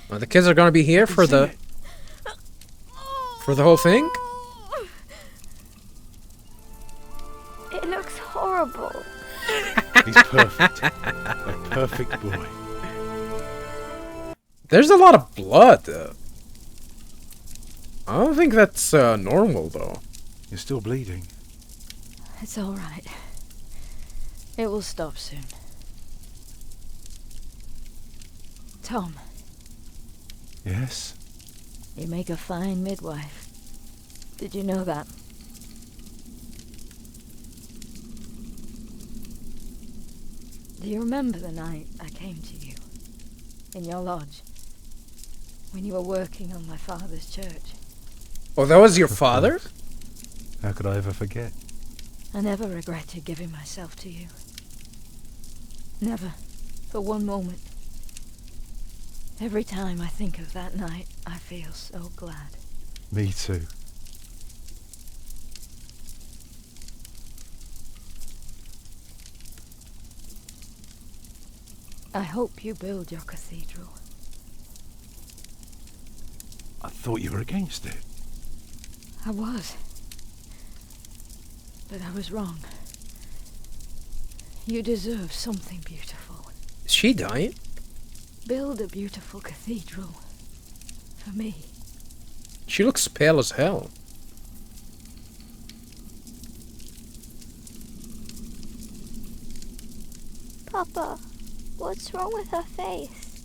Well, the kids are gonna be here for the whole thing? It looks horrible. He's perfect. A perfect boy. There's a lot of blood. I don't think that's normal, though. You're still bleeding. It's all right. It will stop soon. Tom, Yes? you make a fine midwife. Did you know that? Do you remember the night I came to you? In your lodge? When you were working on my father's church? Oh, that was your Of father? course. How could I ever forget? I never regretted giving myself to you. Never. For one moment. Every time I think of that night, I feel so glad. Me too. I hope you build your cathedral. I thought you were against it. I was. But I was wrong. You deserve something beautiful. Is she dying? Build a beautiful cathedral. For me. She looks pale as hell. Papa, what's wrong with her face?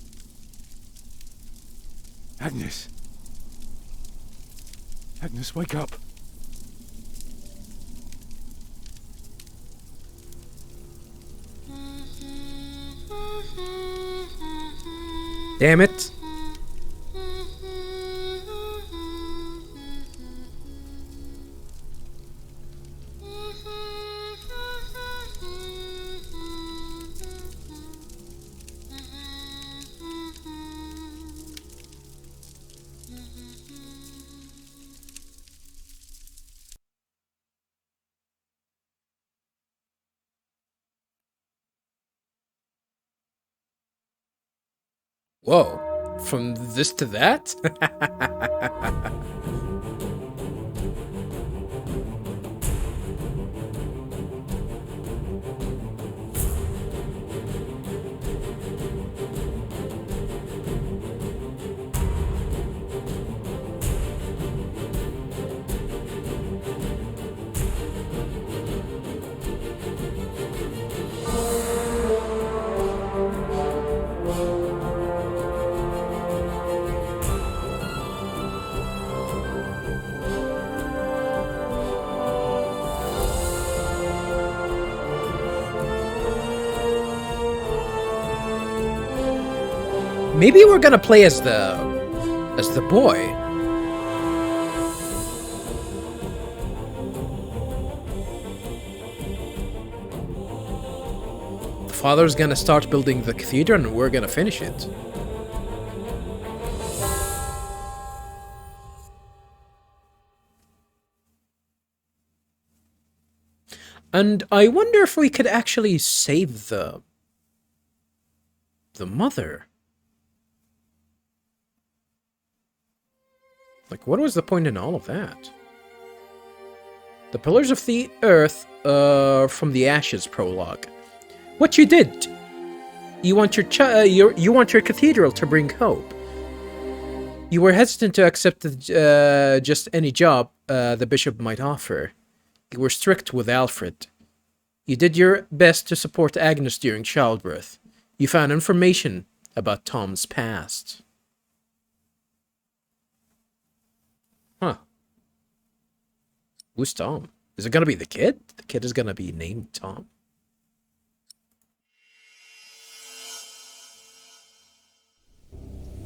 Agnes. Agnes, wake up. Damn it. Whoa. From this to that? Maybe we're gonna play as the boy. The father's gonna start building the cathedral and we're gonna finish it. And I wonder if we could actually save the mother. Like, what was the point in all of that? The Pillars of the Earth, from the Ashes prologue. What you did? You want you want your cathedral to bring hope. You were hesitant to accept just any job the bishop might offer. You were strict with Alfred. You did your best to support Agnes during childbirth. You found information about Tom's past. Huh. Who's Tom? Is it gonna be the kid? The kid is gonna be named Tom.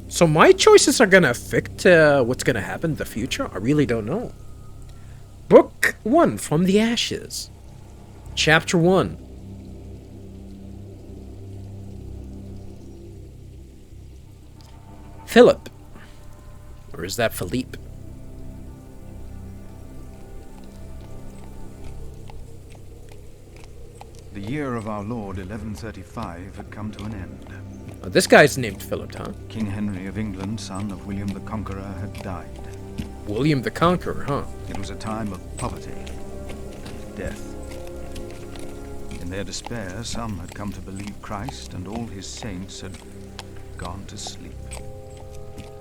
So my choices are gonna affect what's gonna happen in the future? I really don't know. Book 1 from the Ashes. Chapter 1. Philip. Or is that Philippe? The year of our Lord 1135 had come to an end. Oh, this guy's named Philip, huh? King Henry of England, son of William the Conqueror, had died. William the Conqueror, huh? It was a time of poverty and death. In their despair, some had come to believe Christ and all his saints had gone to sleep,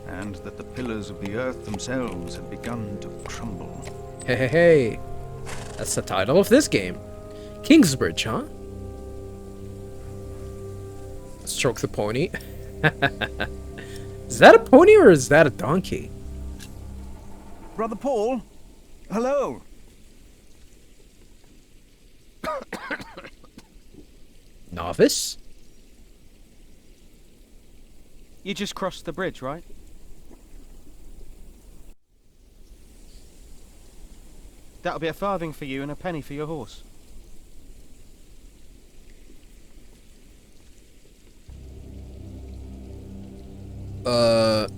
and that the pillars of the earth themselves had begun to crumble. Hey, hey, hey. That's the title of this game. Kingsbridge, huh? Stroke the pony. Is that a pony or is that a donkey? Brother Paul? Hello! Novice? You just crossed the bridge, right? That'll be a farthing for you and a penny for your horse.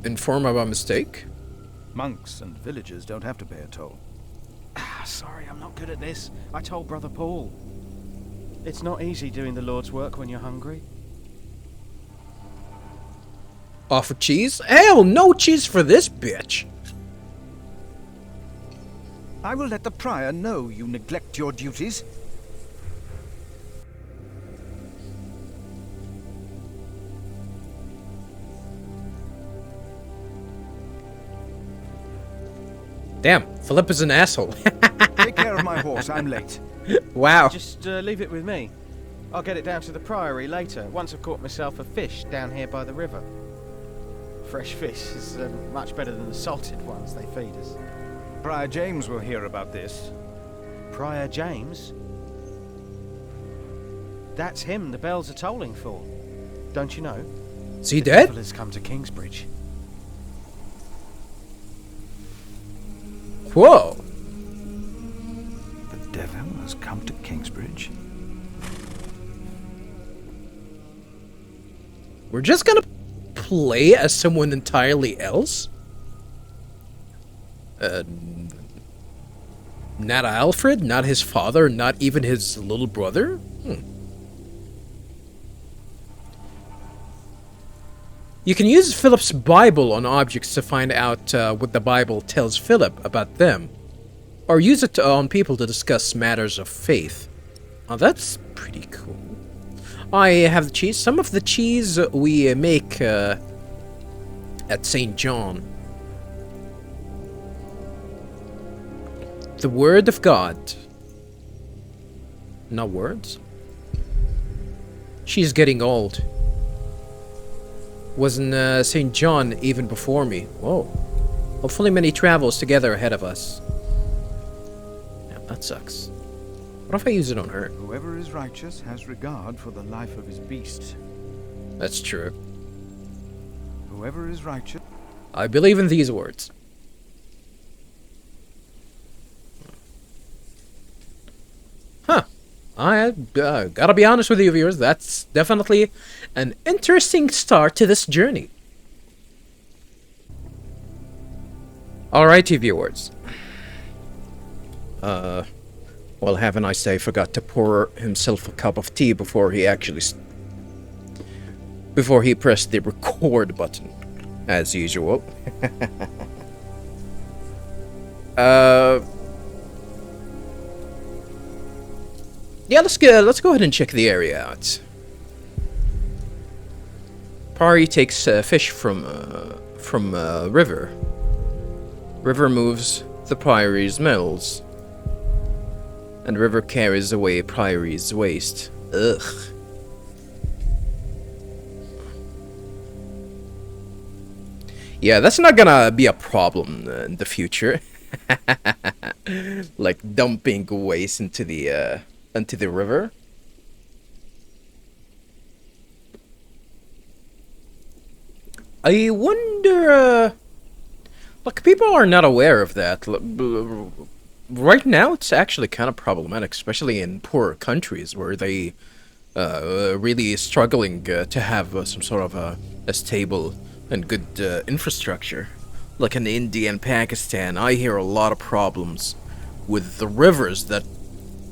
Inform about mistake? Monks and villagers don't have to pay a toll. Sorry, I'm not good at this. I told Brother Paul. It's not easy doing the Lord's work when you're hungry. Offer cheese? Hell, no cheese for this bitch! I will let the prior know you neglect your duties. Damn, Philip is an asshole. Take care of my horse, I'm late. Wow. Just leave it with me. I'll get it down to the priory later, once I've caught myself a fish down here by the river. Fresh fish is much better than the salted ones they feed us. Prior James will hear about this. Prior James? That's him the bells are tolling for. Don't you know? Is he The dead? devil has come to Kingsbridge. Whoa. The devil has come to Kingsbridge. We're just gonna play as someone entirely else? Not Alfred, not his father, not even his little brother? You can use Philip's Bible on objects to find out what the Bible tells Philip about them, or use it on people to discuss matters of faith. Oh, that's pretty cool. I have the cheese. Some of the cheese we make at St. John. The Word of God. Not words. She's getting old. Wasn't St. John even before me? Whoa. Hopefully many travels together ahead of us. Yeah, that sucks. What if I use it on her? Whoever is righteous has regard for the life of his beast. That's true. Whoever is righteous... I believe in these words. Huh. I gotta be honest with you, viewers. That's definitely an interesting start to this journey. Alrighty, viewers. Well, haven't I forgot to pour himself a cup of tea before he actually... before he pressed the record button, as usual. Yeah, let's go ahead and check the area out. Pari takes fish from river. River moves the priory's mills. And river carries away priory's waste. Ugh. Yeah, that's not gonna be a problem in the future. Like dumping waste into the river. I wonder, like, people are not aware of that. Right now, it's actually kind of problematic, especially in poorer countries where they really struggling to have some sort of a stable and good infrastructure. Like in India and Pakistan, I hear a lot of problems with the rivers that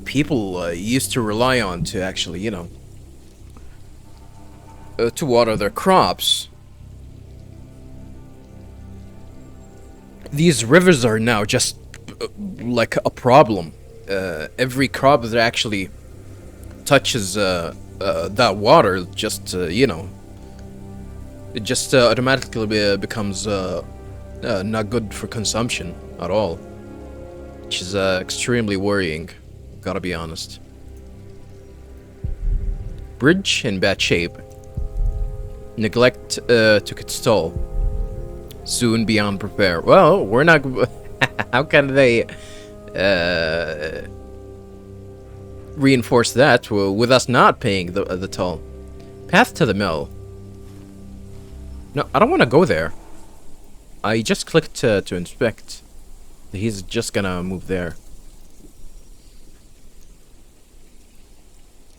people used to rely on to actually, you know, to water their crops. These rivers are now just like a problem. Every crop that actually touches that water just, you know, it just automatically becomes not good for consumption at all. Which is extremely worrying, gotta be honest. Bridge in bad shape. Neglect took its toll. Soon beyond repair. Well, we're not... How can they reinforce that with us not paying the toll? Path to the mill. No, I don't want to go there. I just clicked to inspect. He's just gonna move there.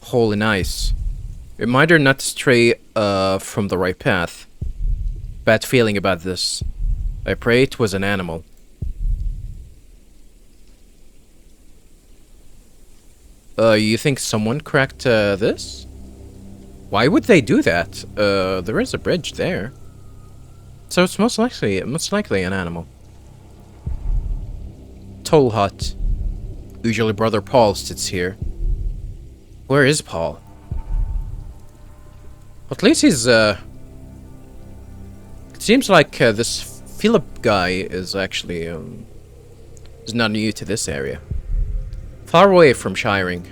Holy nice. Reminder not to stray from the right path. Bad feeling about this. I pray it was an animal. You think someone cracked this? Why would they do that? There is a bridge there. So it's most likely an animal. Toll hut. Usually Brother Paul sits here. Where is Paul? At least he's, it seems like this Philip guy is actually, is not new to this area. Far away from shiring.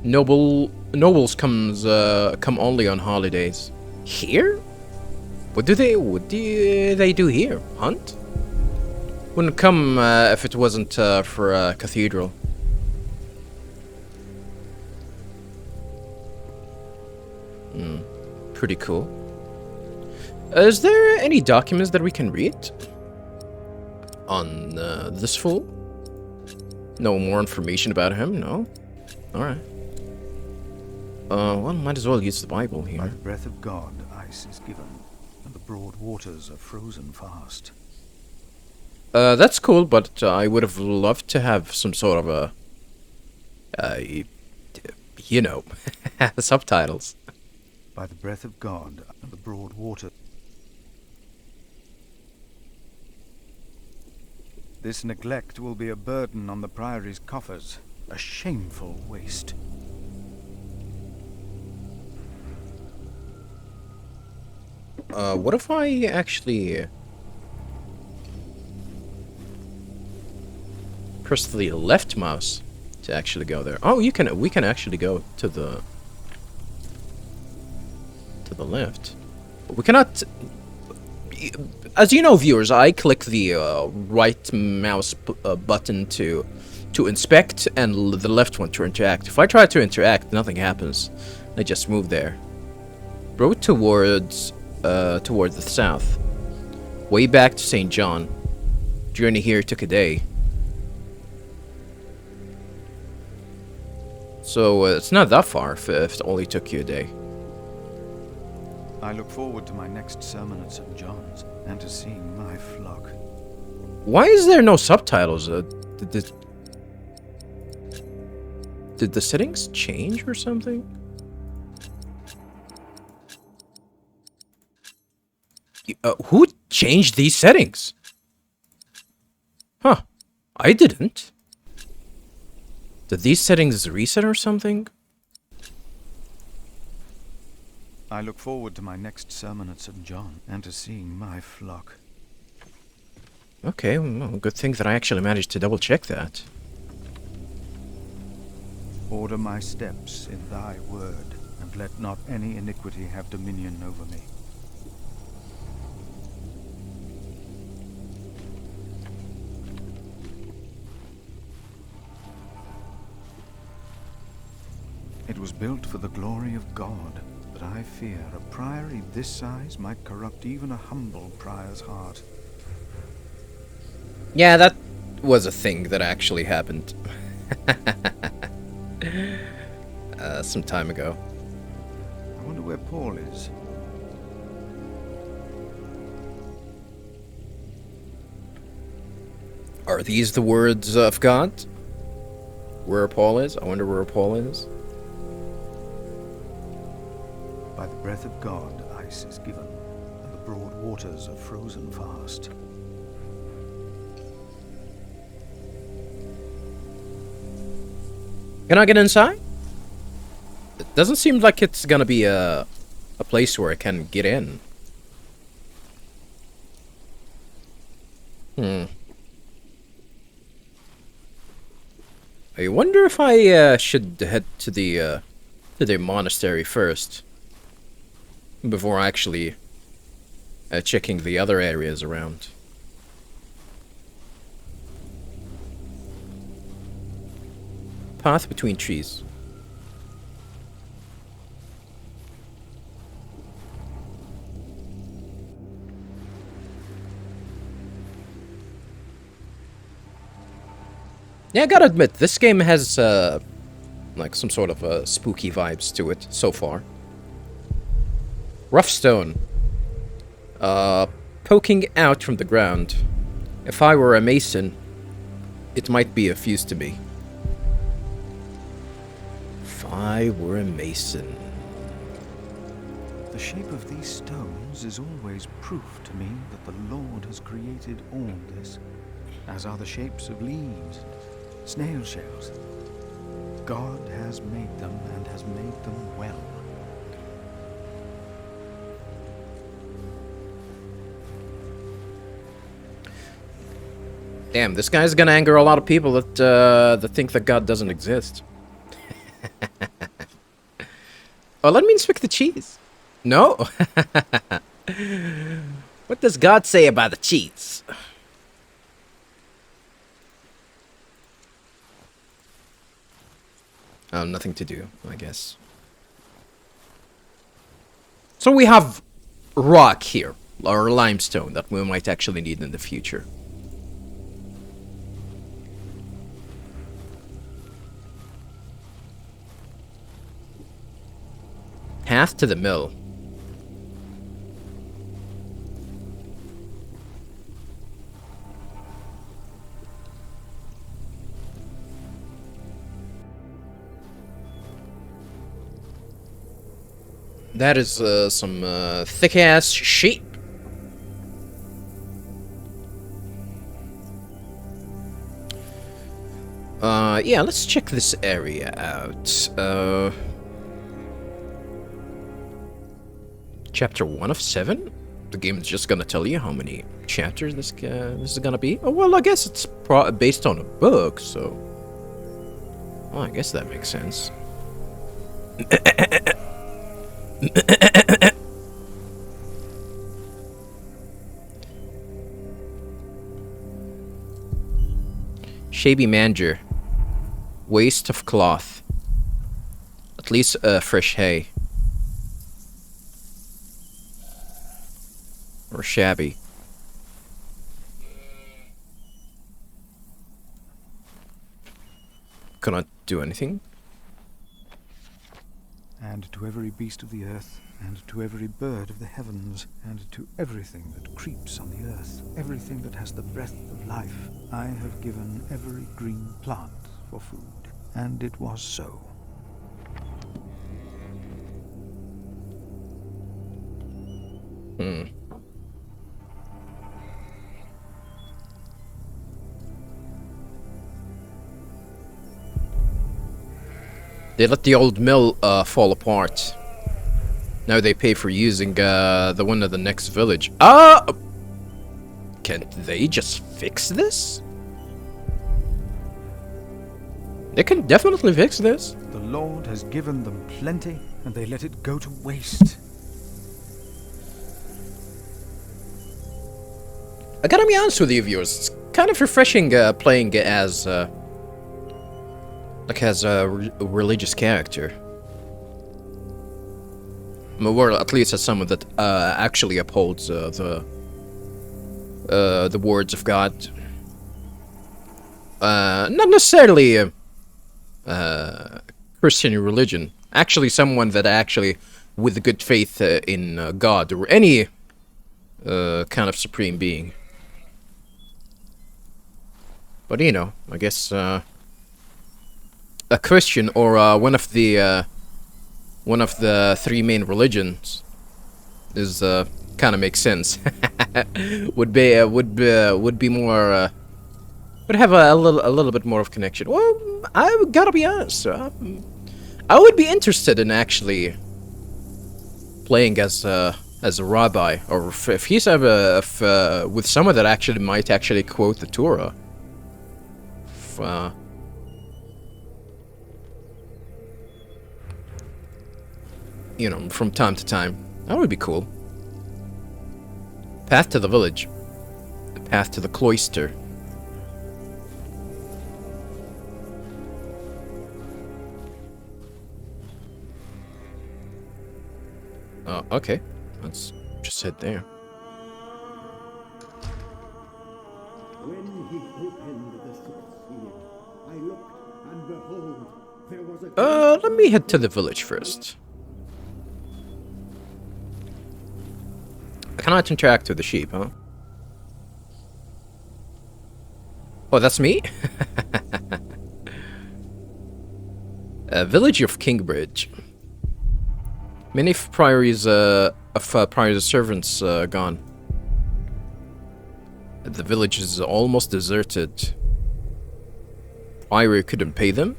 Nobles come only on holidays. Here? What do they do here? Hunt? Wouldn't come if it wasn't for a cathedral. Pretty cool. Is there any documents that we can read on this fool? No more information about him? No? Alright. Well, might as well use the Bible here. By the breath of God, ice is given, and the broad waters are frozen fast. That's cool, but I would have loved to have some sort of a, you know, subtitles. By the breath of God, and the broad water. This neglect will be a burden on the Priory's coffers, a shameful waste. What if I actually press the left mouse to actually go there? Oh, we can actually go to the left. But we cannot. As you know, viewers, I click the right mouse button to inspect and the left one to interact. If I try to interact, nothing happens. I just move there. Road towards the south. Way back to St. John. Journey here took a day. So it's not that far if it only took you a day. I look forward to my next sermon at St. John's and to seeing my flock. Why is there no subtitles? Did the settings change or something? Who changed these settings? Huh. I didn't. Did these settings reset or something? I look forward to my next sermon at St. John and to seeing my flock. Okay, well, good thing that I actually managed to double check that. Order my steps in thy word, and let not any iniquity have dominion over me. It was built for the glory of God, but I fear a priory this size might corrupt even a humble prior's heart. Yeah, that was a thing that actually happened. Some time ago. I wonder where Paul is. Are these the words of God? where Paul is. I wonder where Paul is. By the breath of God, ice is given, and the broad waters are frozen fast. Can I get inside? It doesn't seem like it's gonna be a place where I can get in. I wonder if I should head to the monastery first before actually checking the other areas around. Path between trees. Yeah, I gotta admit, this game has, like, some sort of, spooky vibes to it, so far. Rough stone. Poking out from the ground. If I were a mason, it might be of use to me. If I were a mason. The shape of these stones is always proof to me that the Lord has created all this, as are the shapes of leaves, snail shells. God has made them and has made them well. Damn, this guy's gonna anger a lot of people that think that God doesn't exist. Oh, let me inspect the cheese. No? What does God say about the cheese? Oh, nothing to do, I guess. So we have rock here, or limestone, that we might actually need in the future. Path to the mill. That is some thick-ass sheep. Yeah, let's check this area out. Chapter 1 of 7? The game is just gonna tell you how many chapters this is gonna be? Oh, well, I guess it's based on a book, so... Well, I guess that makes sense. Shabby manger. Waste of cloth. At least fresh hay. Or shabby. Cannot do anything. And to every beast of the earth, and to every bird of the heavens, and to everything that creeps on the earth, everything that has the breath of life, I have given every green plant for food. And it was so. They let the old mill fall apart. Now they pay for using the one of the next village. Can't they just fix this? They can definitely fix this. The Lord has given them plenty, and they let it go to waste. I gotta be honest with you, viewers. It's kind of refreshing playing as like as a religious character. Or at least as someone that actually upholds the words of God. Not necessarily Christian religion. Actually, someone that actually, with good faith in God or any kind of supreme being. But you know, I guess a Christian or one of the three main religions is kind of makes sense. would be more would have a little bit more of connection. Well, I gotta be honest. I would be interested in actually playing as a rabbi, or if he's with someone that actually might actually quote the Torah. You know, from time to time, that would be cool. Path to the village, the path to the cloister. Okay. Let's just head there. When he opened the sixth seal, I looked, and behold, there was a... Let me head to the village first. I cannot interact with the sheep, huh? Oh, that's me? Village of Kingbridge. Many priories servants gone. The village is almost deserted. Priory couldn't pay them?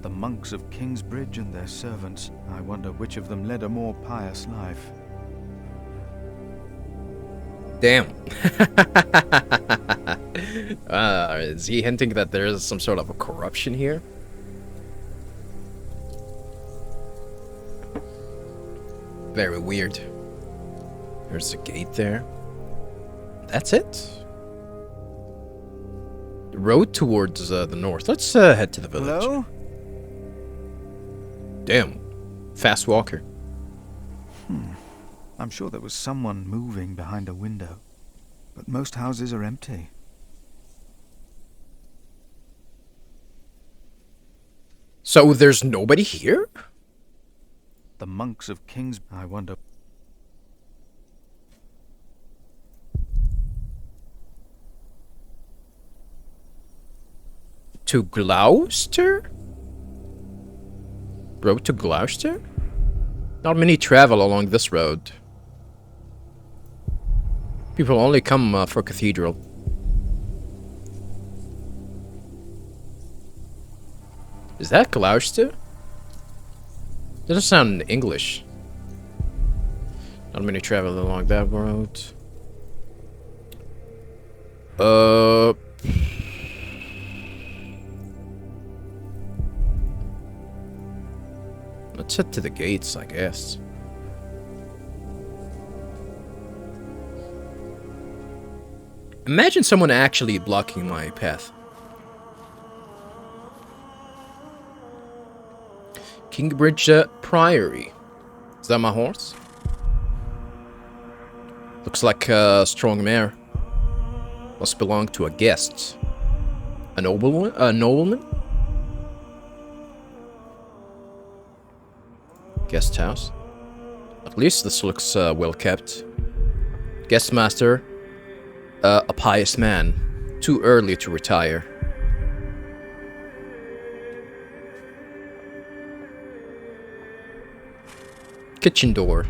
The monks of Kingsbridge and their servants. I wonder which of them led a more pious life. Damn. Is he hinting that there is some sort of a corruption here? Very weird. There's a gate there. That's it. The road towards the north. Let's head to the village. Hello? Damn. Fast walker. I'm sure there was someone moving behind a window, but most houses are empty. So there's nobody here? The monks of Kings... I wonder... To Gloucester? Road to Gloucester? Not many travel along this road. People only come for cathedral. Is that Gloucester? Doesn't sound English. Not many travel along that road. Let's head to the gates, I guess. Imagine someone actually blocking my path. Kingbridge Priory. Is that my horse? Looks like a strong mare. Must belong to a guest. A nobleman? A nobleman? Guest house. At least this looks well kept. Guest master. A pious man. Too early to retire. Kitchen door.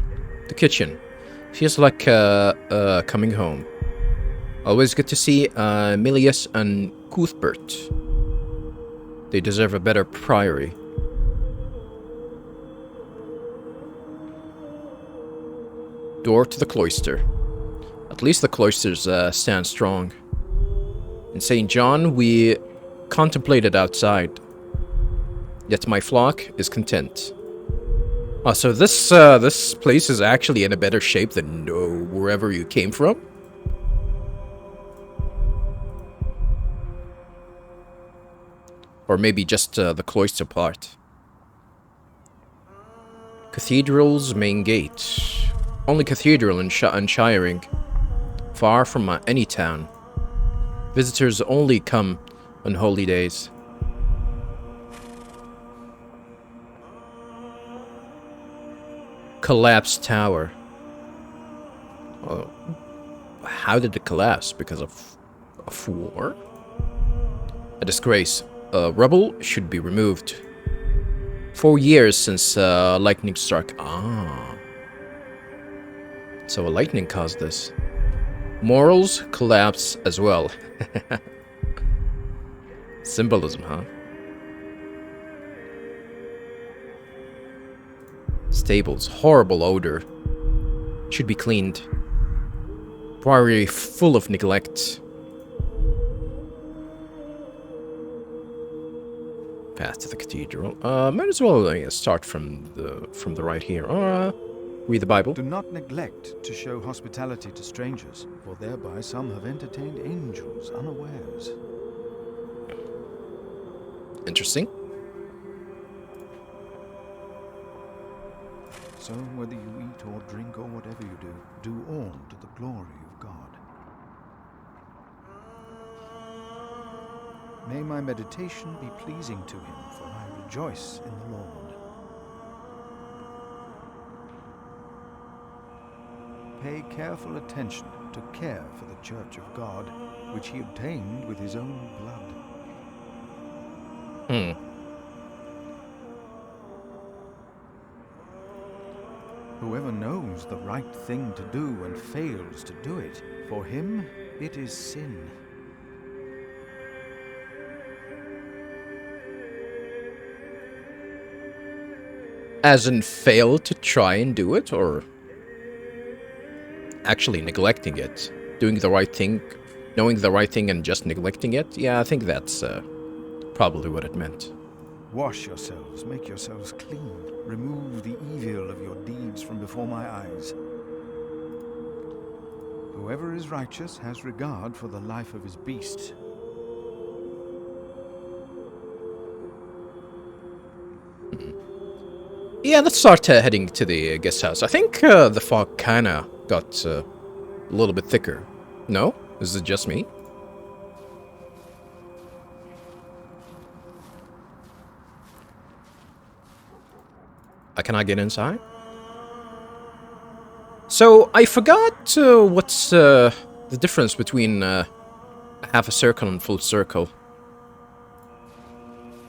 The kitchen. Feels like coming home. Always good to see Milius and Cuthbert. They deserve a better priory. Door to the cloister. At least the cloisters stand strong. In St. John, we contemplated outside. Yet my flock is content. Oh, so this place is actually in a better shape than wherever you came from? Or maybe just the cloister part. Cathedral's main gate. Only cathedral in Shiring. Far from any town. Visitors only come on holy days. Collapsed tower. Oh, how did it collapse? Because of war? A disgrace. Rubble should be removed. 4 years since lightning struck. Ah. So lightning caused this. Morals collapse as well. Symbolism, huh? Stables. Horrible odor. Should be cleaned. Priory full of neglect. Path to the cathedral. Might as well start from the right here. Or read the Bible. Do not neglect to show hospitality to strangers, for thereby some have entertained angels unawares. Interesting. So whether you eat or drink or whatever you do, do all to the glory of God. May my meditation be pleasing to him, for I rejoice in the Lord. Pay careful attention to care for the church of God, which he obtained with his own blood. Whoever knows the right thing to do and fails to do it, for him it is sin. As in fail to try and do it, or actually neglecting it? Doing the right thing, knowing the right thing and just neglecting it? Yeah, I think that's probably what it meant. Wash yourselves, make yourselves clean. Remove the evil of your deeds from before my eyes. Whoever is righteous has regard for the life of his beast. Yeah, let's start heading to the guest house. I think the fog kinda got a little bit thicker. No? Is it just me? I cannot get inside? So, I forgot what's the difference between half a circle and full circle.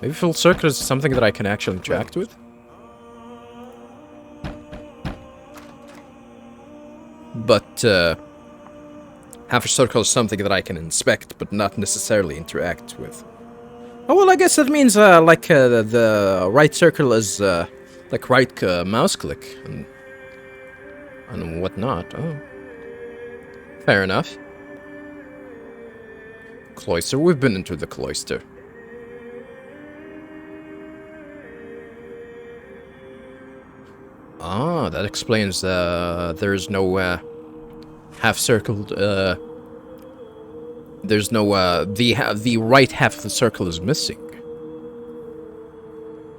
Maybe full circle is something that I can actually interact with? But half a circle is something that I can inspect, but not necessarily interact with. Oh, well, I guess that means the right circle is like right mouse click and whatnot. Oh, fair enough. Cloister. We've been into the cloister. Ah, that explains there's no half-circled, there's no, the right half of the circle is missing.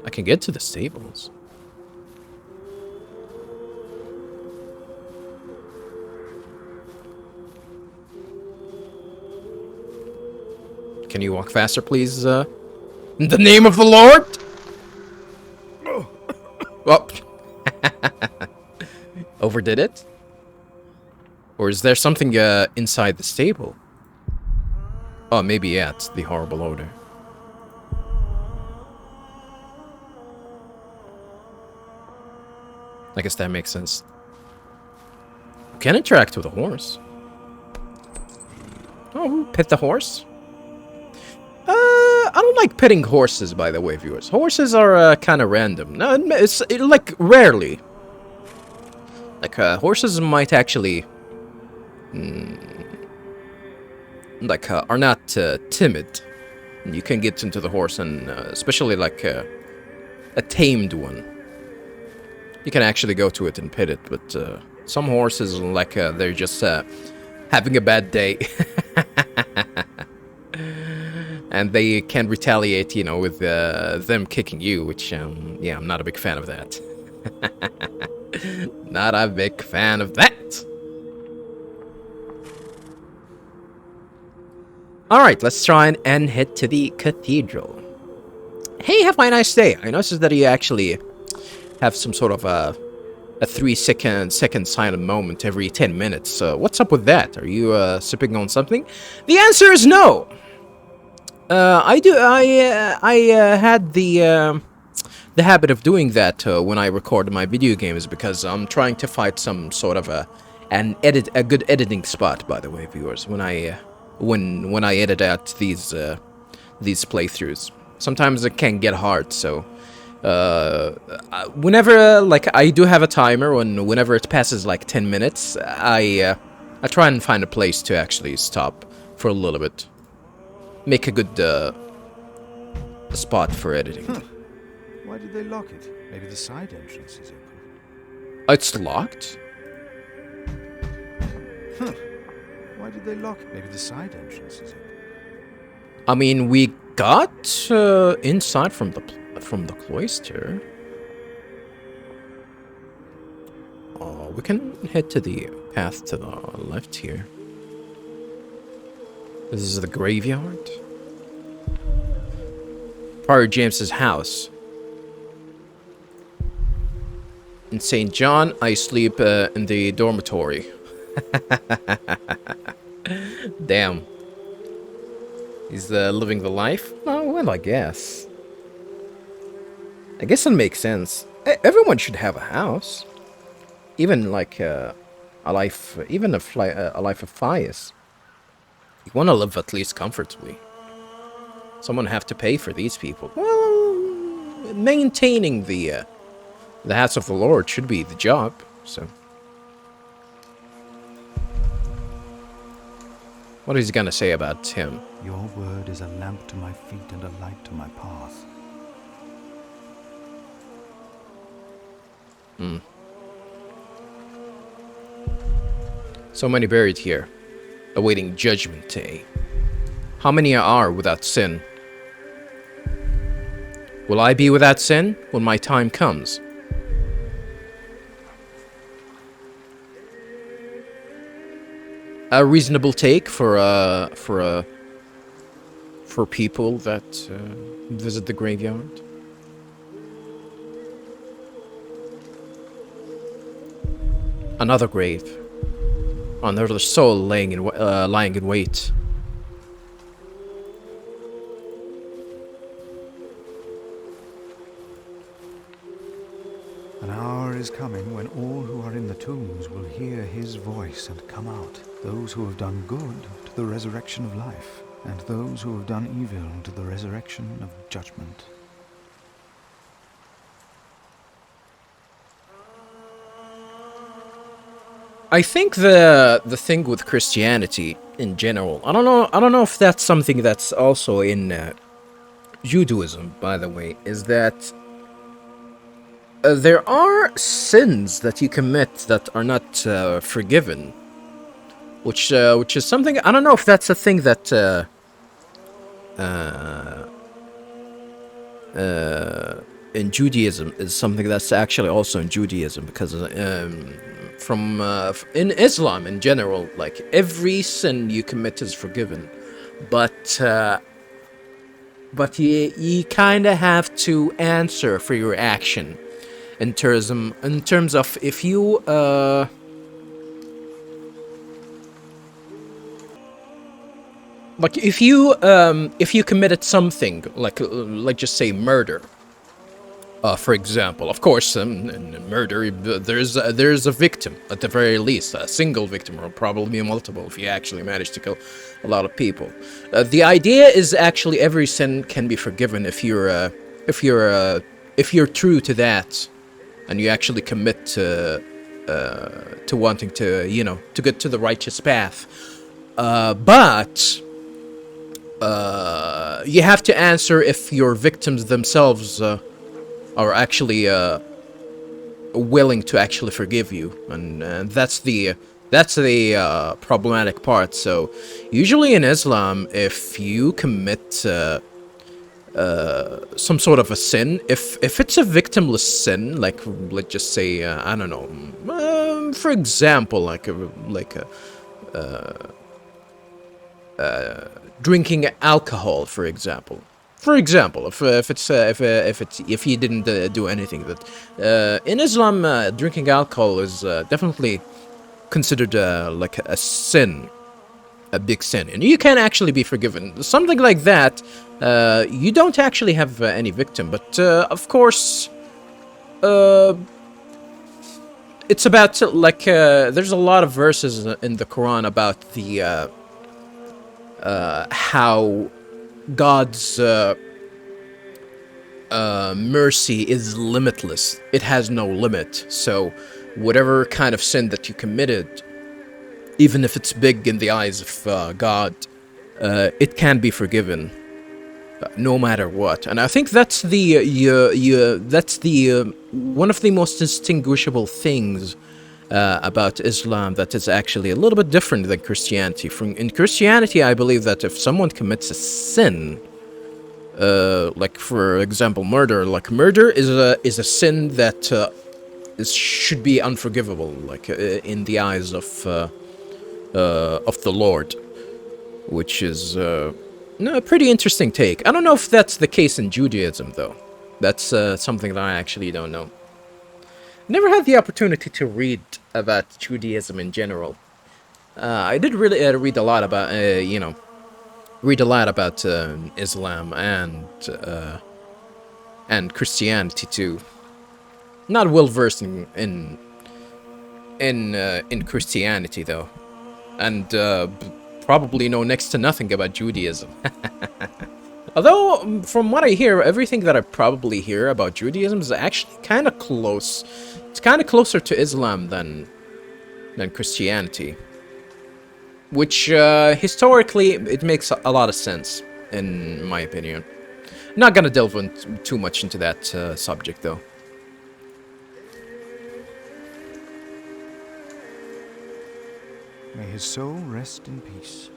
I can get to the stables. Can you walk faster, please, in the name of the Lord? Oh. Overdid it? Or is there something inside the stable? Oh, maybe, yeah, it's the horrible odor. I guess that makes sense. You can interact with a horse. Oh, pet the horse? I don't like petting horses, by the way, viewers. Horses are kind of random. No, it's like rarely. Like horses might actually, like are not timid. You can get into the horse, and especially like a tamed one. You can actually go to it and pet it, but some horses, like they're just having a bad day. And they can retaliate, you know, with them kicking you, which, yeah, I'm not a big fan of that. Not a big fan of that. Alright, let's try and head to the cathedral. Hey, have a nice day. I noticed that you actually have some sort of a 3-second silent moment every 10 minutes. What's up with that? Are you sipping on something? The answer is no. I do. I had the habit of doing that when I record my video games because I'm trying to find some sort of a good editing spot. By the way, viewers, when I edit out these playthroughs, sometimes it can get hard. So whenever like I do have a timer, whenever it passes like 10 minutes, I try and find a place to actually stop for a little bit, make a good spot for editing. Why did they lock it? Maybe the side entrance is open. It's locked? Why did they lock it? Maybe the side entrance is open. I mean, we got inside from the cloister. Oh, we can head to the path to the left here. This is the graveyard. Friar James's house. In St. John, I sleep in the dormitory. Damn. He's living the life? Oh, well, I guess. I guess it makes sense. Everyone should have a house. Even like a life, even a life of Fias. You want to live at least comfortably. Someone have to pay for these people. Well, maintaining the house of the Lord should be the job, so. What is he gonna say about him? Your word is a lamp to my feet and a light to my path. So many buried here, awaiting judgment day. How many are without sin? Will I be without sin when my time comes? A reasonable take for people that visit the graveyard. Another grave. Another soul lying in wait. An hour is coming when all who are in the tombs will hear his voice and come out. Those who have done good to the resurrection of life, and those who have done evil to the resurrection of judgment. I think the thing with Christianity in general, I don't know if that's something that's also in Judaism, by the way, is that there are sins that you commit that are not forgiven, which is something, I don't know if that's a thing that in Judaism is something that's actually also in Judaism, because in Islam in general, like every sin you commit is forgiven, but you kind of have to answer for your action in terms of if you like if you committed something like just say murder. For example, of course, in murder, there's a victim, at the very least, a single victim, or probably multiple if you actually manage to kill a lot of people. The idea is actually every sin can be forgiven if you're true to that, and you actually commit to wanting to to get to the righteous path. But you have to answer if your victims themselves are actually willing to actually forgive you, and that's the problematic part. So usually in Islam, if you commit some sort of a sin, if it's a victimless sin, like let's just say I don't know, for example, drinking alcohol, for example. If you didn't do anything, that in Islam, drinking alcohol is definitely considered like a sin. a big sin, and you can actually be forgiven. Something like that, you don't actually have any victim, but of course, it's about like there's a lot of verses in the Quran about the how God's mercy is limitless. It has no limit. So whatever kind of sin that you committed, even if it's big in the eyes of God, it can be forgiven, no matter what. And I think that's the one of the most distinguishable things about Islam that is actually a little bit different than Christianity. In Christianity, I believe that if someone commits a sin, like for example murder, like murder is a sin that should be unforgivable, like in the eyes of the Lord, which is a pretty interesting take. I don't know if that's the case in Judaism, though. That's something that I actually don't know. Never had the opportunity to read about Judaism in general. I did really read a lot about, Islam and Christianity too. Not well versed in Christianity though, and probably know next to nothing about Judaism. Although, from what I hear, everything that I probably hear about Judaism is actually kind of close. It's kind of closer to Islam than Christianity. Which, historically, it makes a lot of sense, in my opinion. Not gonna delve too much into that subject, though. May his soul rest in peace.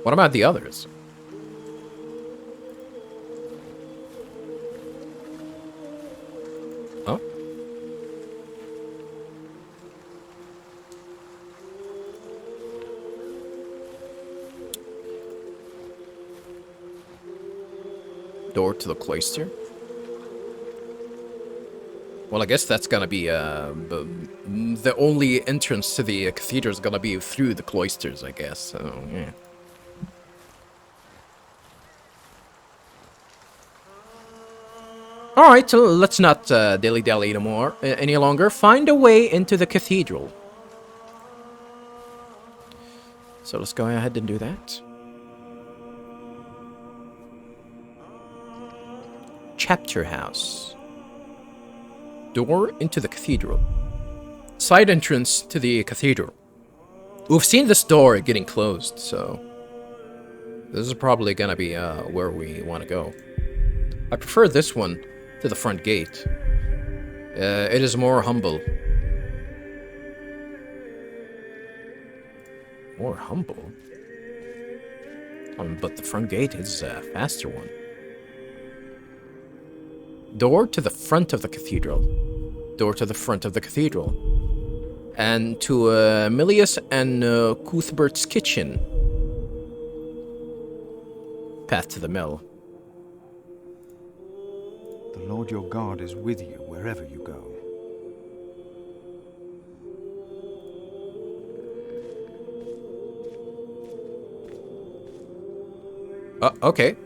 What about the others? Oh? Door to the cloister? Well, I guess that's gonna be, the only entrance to the cathedral is gonna be through the cloisters, I guess, so, yeah. Alright, so let's not dilly-dally anymore, any longer. Find a way into the cathedral. So let's go ahead and do that. Chapter House. Door into the cathedral. Side entrance to the cathedral. We've seen this door getting closed, so this is probably gonna be where we want to go. I prefer this one to the front gate. It is more humble. More humble? But the front gate is a faster one. Door to the front of the cathedral. Door to the front of the cathedral. And to Milius and Cuthbert's kitchen. Path to the mill. The Lord your God is with you wherever you go. Okay.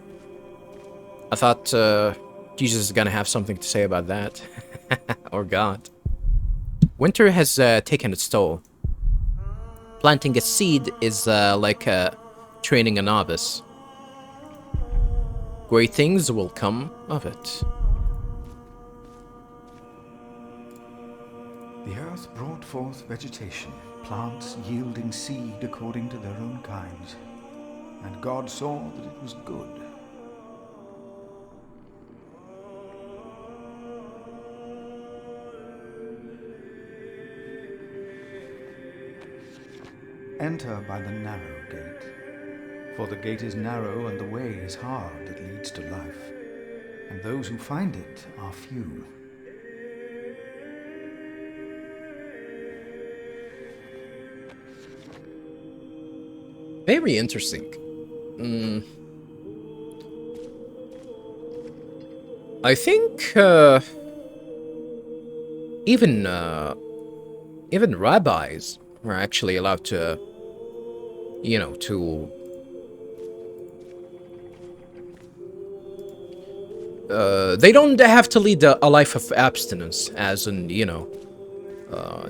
I thought Jesus is gonna have something to say about that. Or God. Winter has taken its toll. Planting a seed is like training a novice. Great things will come of it. The earth brought forth vegetation, plants yielding seed according to their own kinds. And God saw that it was good. Enter by the narrow gate, for the gate is narrow and the way is hard that leads to life, and those who find it are few. Very interesting. I think even rabbis are actually allowed to you know, to they don't have to lead a life of abstinence, as in, you know,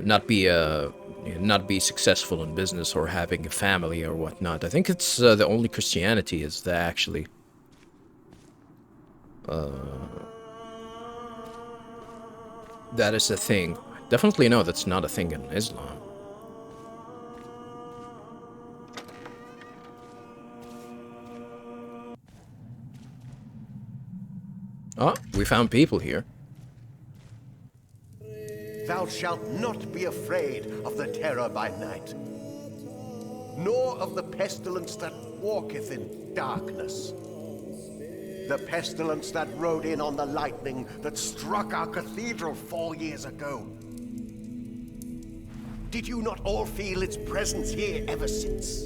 not be successful in business or having a family or whatnot. I think it's the only Christianity is that actually that is a thing. Definitely no, that's not a thing in Islam. Oh, we found people here. Thou shalt not be afraid of the terror by night, nor of the pestilence that walketh in darkness. The pestilence that rode in on the lightning that struck our cathedral 4 years ago. Did you not all feel its presence here ever since?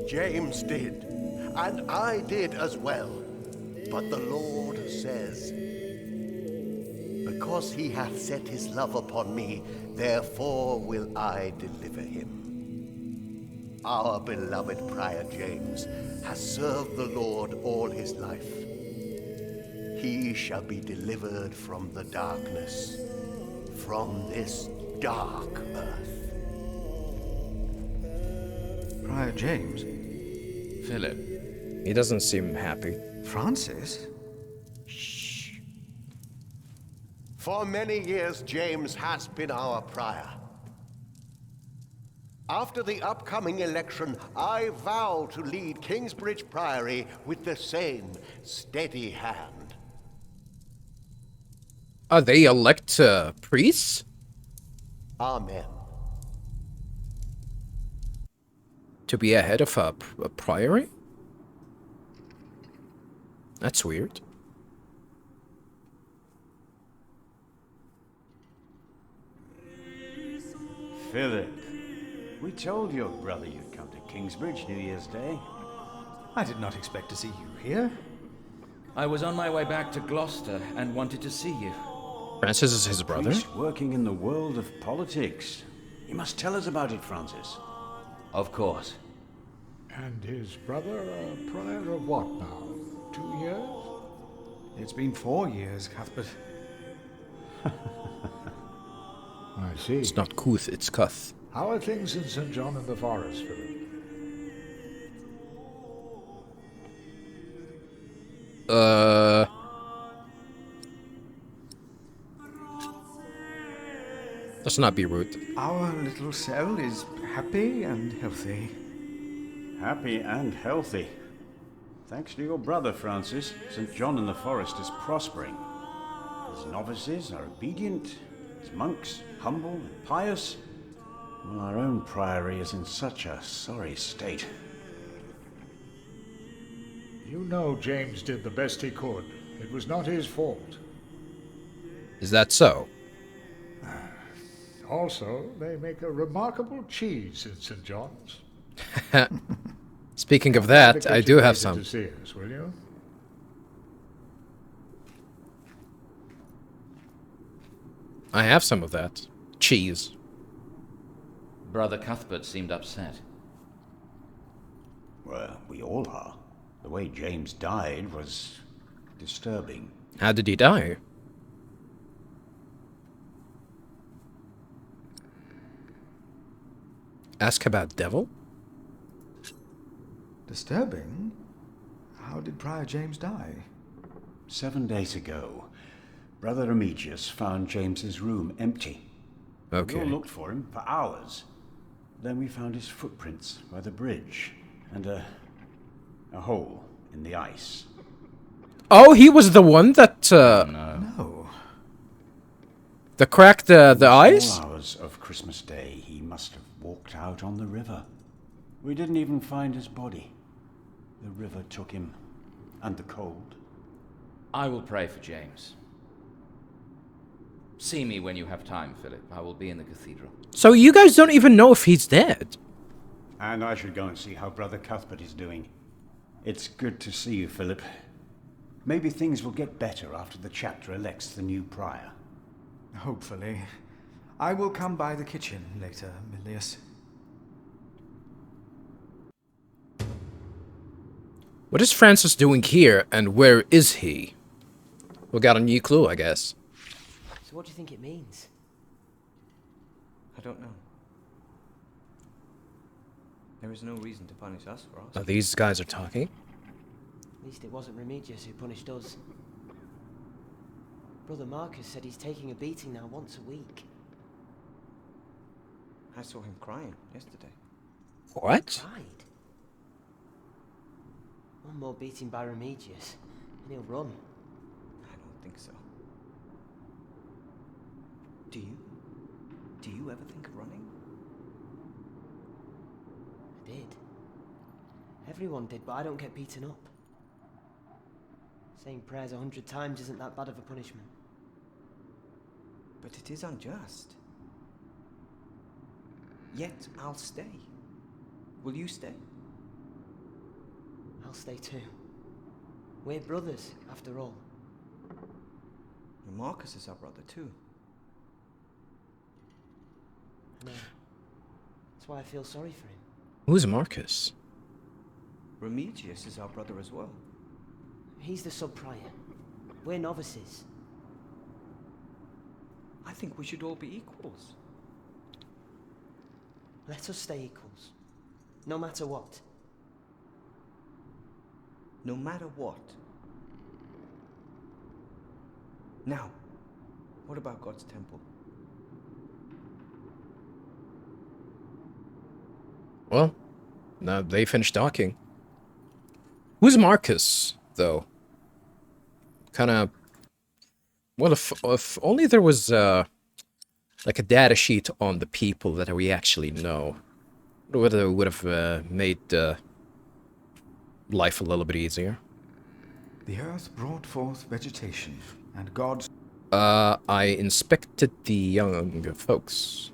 James did, and I did as well. But the Lord says, because he hath set his love upon me, therefore will I deliver him. Our beloved Prior James has served the Lord all his life. He shall be delivered from the darkness, from this dark earth. Prior James? Philip. He doesn't seem happy. Francis? For many years, James has been our prior. After the upcoming election, I vow to lead Kingsbridge Priory with the same steady hand. They elect priests? Amen. To be ahead of a priory? That's weird. Philip, we told your brother you'd come to Kingsbridge New Year's Day. I did not expect to see you here. I was on my way back to Gloucester and wanted to see you. Francis is his brother? Priest working in the world of politics. You must tell us about it, Francis. Of course. And his brother a prior of what now? 2 years? It's been 4 years, Cuthbert. I see. It's not Kuth, it's Cuth. How are things in St. John in the Forest, Philip? Let's not be rude. Our little cell is happy and healthy. Happy and healthy. Thanks to your brother, Francis, St. John in the Forest is prospering. His novices are obedient, his monks humble and pious, while our own priory is in such a sorry state. You know James did the best he could. It was not his fault. Is that so? Also, they make a remarkable cheese in St. John's. Speaking of that, I do have some. To see us, will you? I have some of that. Cheese. Brother Cuthbert seemed upset. Well, we all are. The way James died was disturbing. How did he die? Ask about devil? Disturbing? How did Prior James die? 7 days ago, Brother Remigius found James's room empty. Okay. We all looked for him for hours. Then we found his footprints by the bridge and a hole in the ice. Oh, he was the one that No. that cracked the ice? All hours of Christmas Day, he must have walked out on the river. We didn't even find his body. The river took him, and the cold. I will pray for James. See me when you have time, Philip. I will be in the cathedral. So you guys don't even know if he's dead? And I should go and see how Brother Cuthbert is doing. It's good to see you, Philip. Maybe things will get better after the chapter elects the new prior. Hopefully. I will come by the kitchen later, Milius. What is Francis doing here, and where is he? We got a new clue, I guess. So what do you think it means? I don't know. There is no reason to punish us for Now us. these guys are talking. At least it wasn't Remigius who punished us. Brother Marcus said he's taking a beating now once a week. I saw him crying yesterday. What? Cried. One more beating by Remigius, and he'll run. I don't think so. Do you? Do you ever think of running? I did. Everyone did, but I don't get beaten up. Saying prayers 100 times isn't that bad of a punishment. But it is unjust. Yet I'll stay. Will you stay? I'll stay too. We're brothers, after all. And Marcus is our brother too. No. That's why I feel sorry for him. Who's Marcus? Remigius is our brother as well. He's the sub-prior. We're novices. I think we should all be equals. Let us stay equals. No matter what. No matter what. Now, what about God's temple? Well, now they finished talking. Who's Marcus, though? Kinda... Well, if only there was, like a data sheet on the people that we actually know. Whether it would have made life a little bit easier. The earth brought forth vegetation, and God's... I inspected the young folks.